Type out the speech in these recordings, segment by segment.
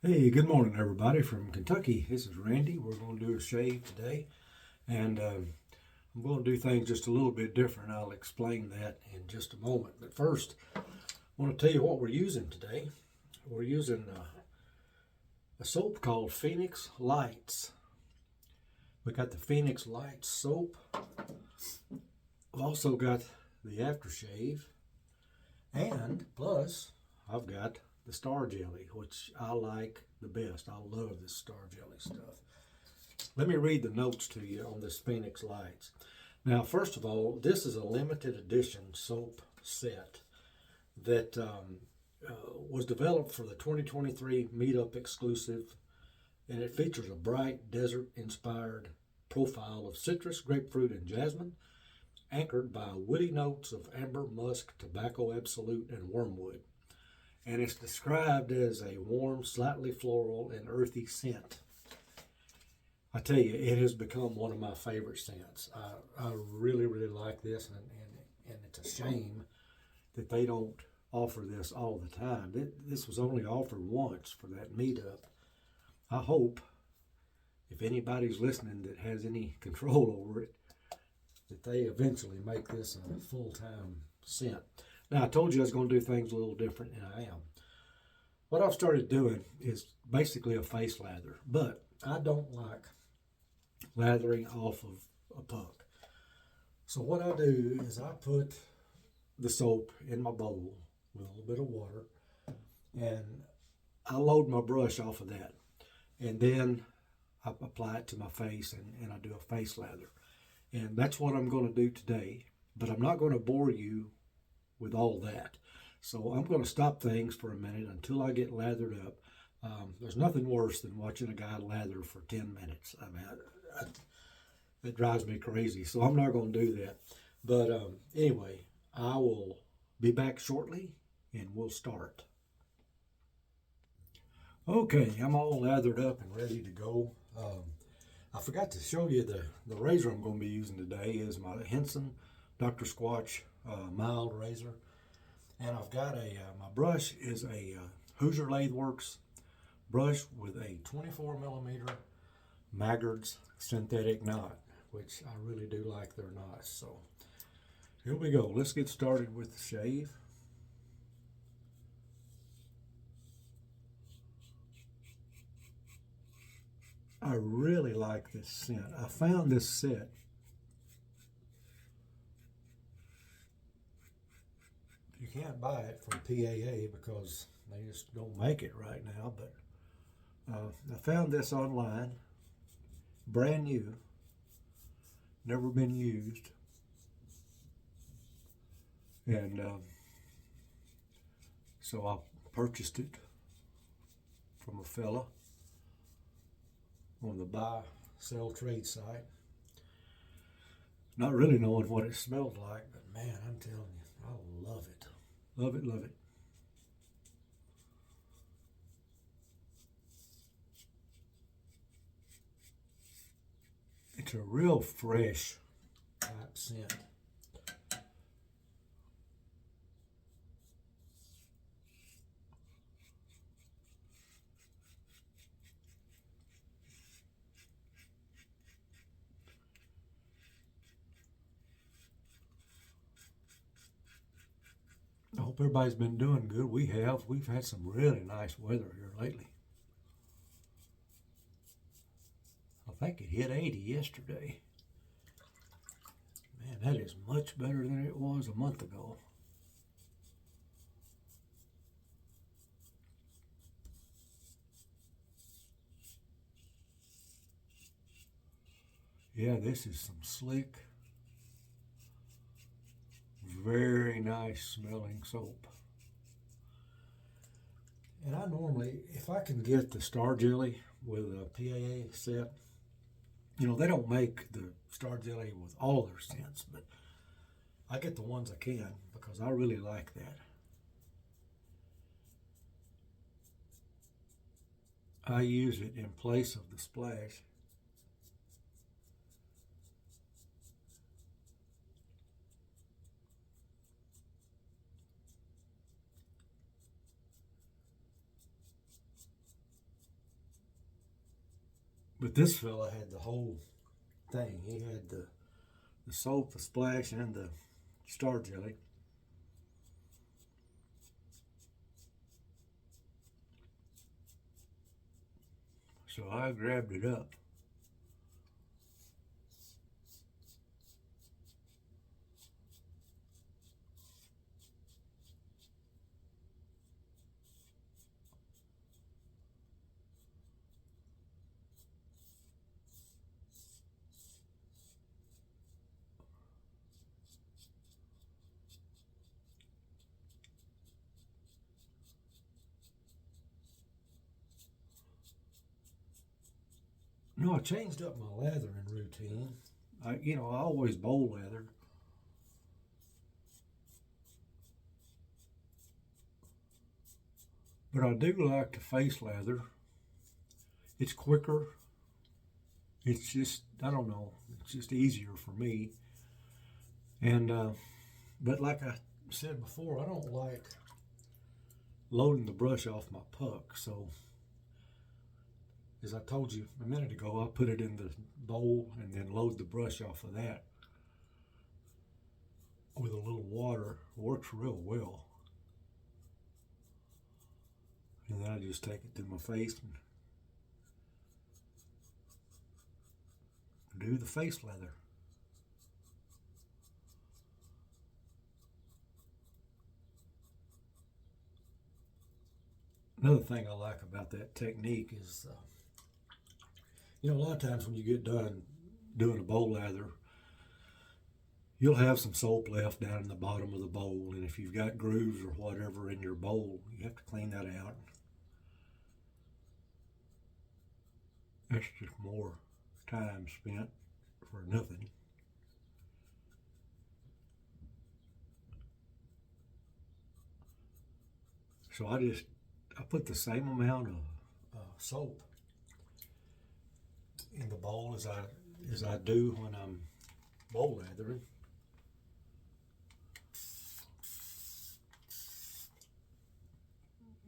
Hey, good morning, everybody from Kentucky. This is Randy. We're going to do a shave today, and I'm going to do things just a little bit different. I'll explain that in just a moment. But first, I want to tell you what we're using today. We're using a soap called Phoenix Lights. We got the Phoenix Lights soap. I've also got the aftershave, and plus, I've got the Star Jelly, which I like the best. I love this Star Jelly stuff. Let me read the notes to you on this Phoenix Lights. Now, first of all, this is a limited edition soap set that was developed for the 2023 Meetup exclusive, and it features a bright desert inspired profile of citrus, grapefruit, and jasmine, anchored by woody notes of amber, musk, tobacco absolute, and wormwood. And it's described as a warm, slightly floral, and earthy scent. I tell you, it has become one of my favorite scents. I really, really like this, and it's a shame that they don't offer this all the time. This was only offered once for that meetup. I hope, if anybody's listening that has any control over it, that they eventually make this a full-time scent. Now, I told you I was going to do things a little different, and I am. What I've started doing is basically a face lather, but I don't like lathering off of a puck. So what I do is I put the soap in my bowl with a little bit of water, and I load my brush off of that, and then I apply it to my face, and I do a face lather. And that's what I'm going to do today, but I'm not going to bore you with all that. So I'm going to stop things for a minute until I get lathered up. There's nothing worse than watching a guy lather for 10 minutes. I mean, it drives me crazy. So I'm not going to do that. But anyway, I will be back shortly and we'll start. Okay, I'm all lathered up and ready to go. I forgot to show you the razor I'm going to be using today is my Henson Dr. Squatch mild razor. And I've got my brush is a Hoosier Lathe Works brush with a 24 millimeter Maggard's synthetic knot, which I really do like their knots. So here we go. Let's get started with the shave. I really like this scent. I found this set. You can't buy it from PAA because they just don't make it right now, but I found this online, brand new, never been used, and so I purchased it from a fella on the buy sell trade site, not really knowing what it smelled like, but man, I'm telling you, I love it. Love it, love it. It's a real fresh type scent. I hope everybody's been doing good. We have. We've had some really nice weather here lately. I think it hit 80 yesterday. Man, that is much better than it was a month ago. Yeah, this is some slick, very nice smelling soap. And I normally, if I can get the Star Jelly with a PAA set, they don't make the Star Jelly with all their scents, but I get the ones I can because I really like that. I use it in place of the splash. But this fella had the whole thing. He had the soap, the splash, and the star jelly. So I grabbed it up. No, I changed up my lathering routine. I always bowl lather. But I do like to face lather. It's quicker. It's just, I don't know, it's just easier for me. And, but like I said before, I don't like loading the brush off my puck. So, as I told you a minute ago, I put it in the bowl and then load the brush off of that with a little water. Works real well. And then I just take it through my face and do the face lather. Another thing I like about that technique is, a lot of times when you get done doing a bowl lather, you'll have some soap left down in the bottom of the bowl, and if you've got grooves or whatever in your bowl, you have to clean that out. That's just more time spent for nothing. So I put the same amount of soap in the bowl as I do when I'm bowl lathering.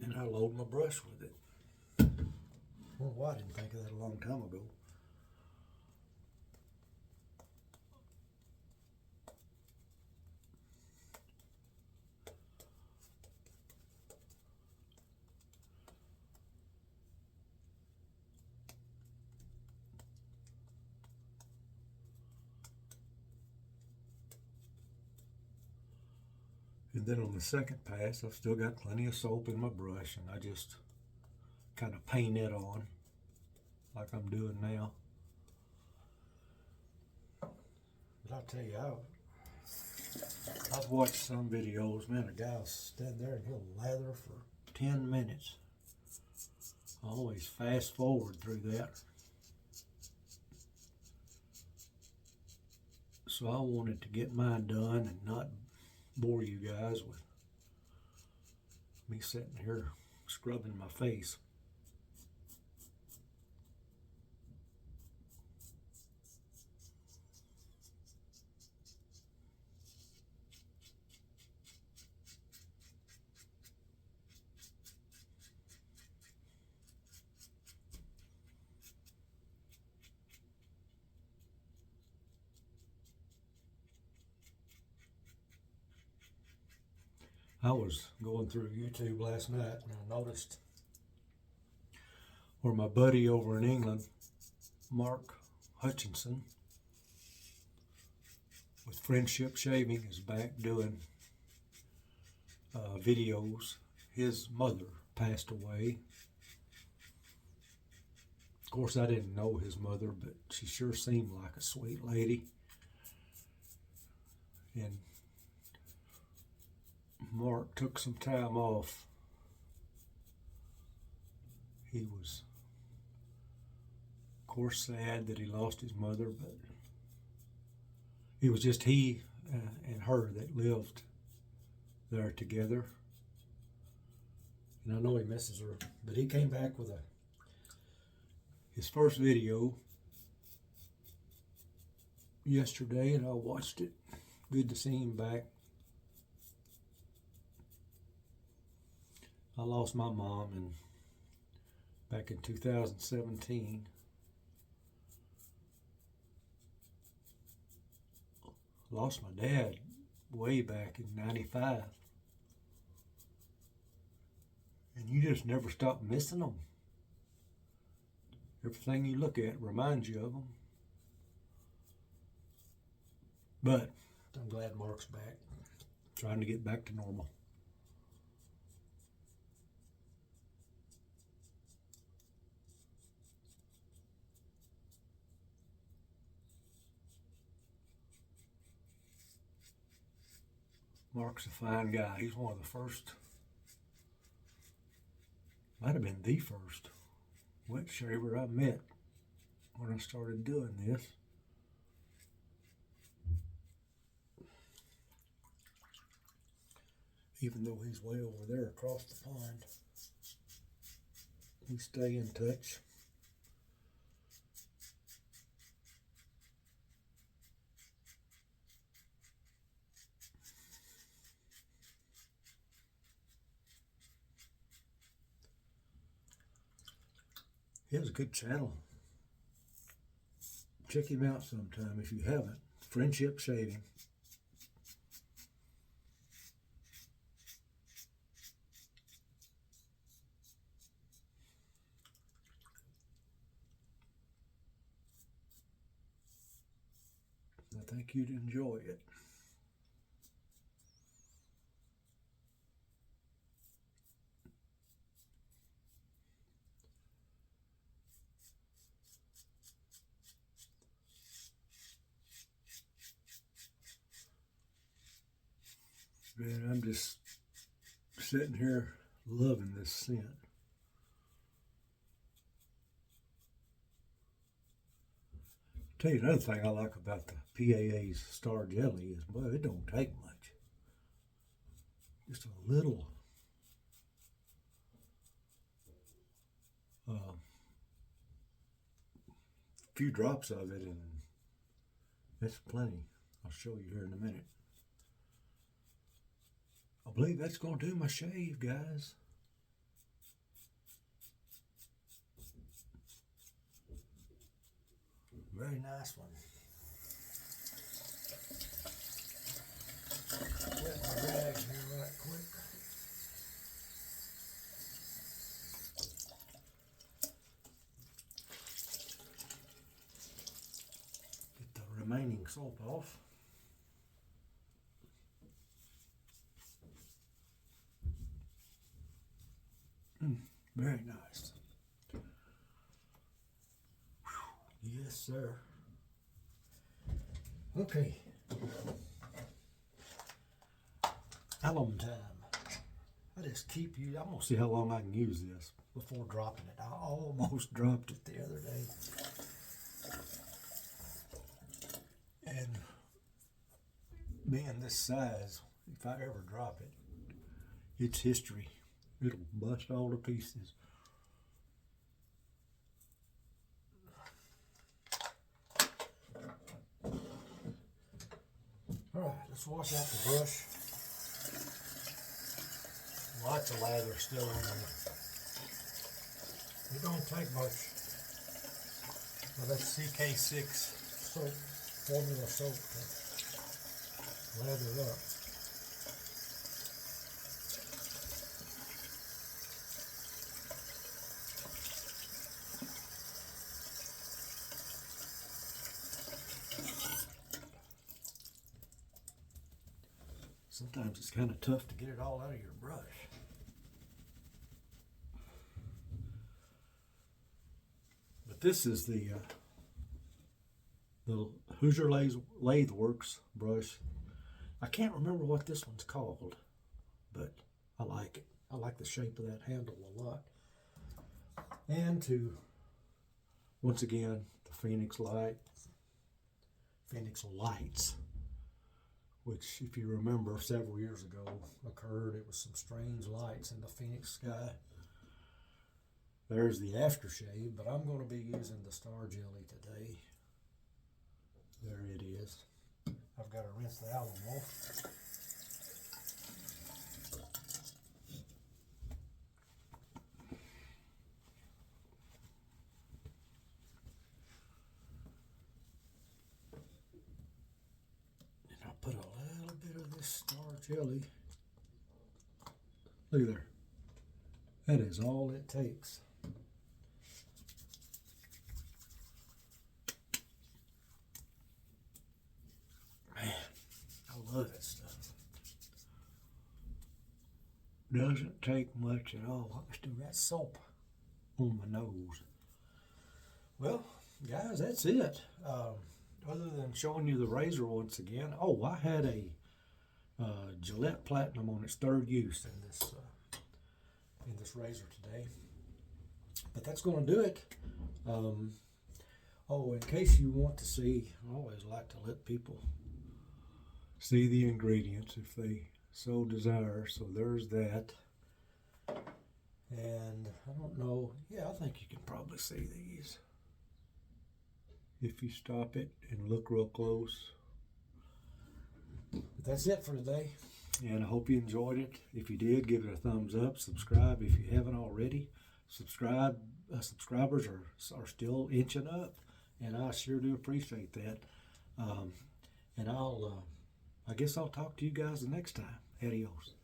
And I load my brush with it. Well, why I didn't think of that a long time ago. And then on the second pass, I've still got plenty of soap in my brush, and I just kind of paint it on like I'm doing now. But I'll tell you, I've watched some videos, man, a guy will stand there and he'll lather for 10 minutes. I always fast forward through that. So I wanted to get mine done and not bore you guys with me sitting here scrubbing my face. I was going through YouTube last night and I noticed where my buddy over in England, Mark Hutchinson, with Friendship Shaving, is back doing videos. His mother passed away. Of course, I didn't know his mother, but she sure seemed like a sweet lady. And Mark took some time off. He was, of course, sad that he lost his mother, but it was just he and her that lived there together. And I know he misses her, but he came back with his first video yesterday, and I watched it. Good to see him back. I lost my mom back in 2017, lost my dad way back in '95. And you just never stop missing them. Everything you look at reminds you of them. But I'm glad Mark's back, trying to get back to normal. Mark's a fine guy. He's one of the first, might have been the first wet shaver I met when I started doing this. Even though he's way over there across the pond, we stay in touch. He has a good channel. Check him out sometime if you haven't. Friendship Shaving. I think you'd enjoy it. Man, I'm just sitting here loving this scent. Tell you another thing I like about the PAA's Star Jelly is, boy, it don't take much. Just a little few drops of it, and that's plenty. I'll show you here in a minute. I believe that's going to do my shave, guys. Very nice one. Wet my rag here right quick. Get the remaining soap off. Very nice. Whew. Yes, sir. Okay. Alum time. I just keep you. I'm gonna see how long I can use this before dropping it. I almost dropped it the other day, and being this size, if I ever drop it, it's history. It'll bust all to pieces. All right, let's wash out the brush. Lots of lather still in there. It don't take much. Well, that's CK6 soap, formula soap to lather it up. Sometimes it's kind of tough to get it all out of your brush. But this is the Hoosier Lathe Works brush. I can't remember what this one's called, but I like it. I like the shape of that handle a lot. And once again, the Phoenix Lights, which, if you remember, several years ago occurred. It was some strange lights in the Phoenix sky. There's the aftershave, but I'm going to be using the Star Jelly today. There it is. I've got to rinse the alum off. this star jelly. Look there. That is all it takes. Man, I love that stuff. Doesn't take much at all. I still got soap on my nose. Well, guys, that's it. Other than showing you the razor once again. Oh, I had a Gillette Platinum on its third use in this razor today. But that's going to do it. Oh, in case you want to see, I always like to let people see the ingredients if they so desire. So there's that. And I don't know. Yeah, I think you can probably see these if you stop it and look real close. But that's it for today. And I hope you enjoyed it. If you did, give it a thumbs up. Subscribe if you haven't already. Subscribers are still inching up, and I sure do appreciate that. And I guess I'll talk to you guys the next time. Adios.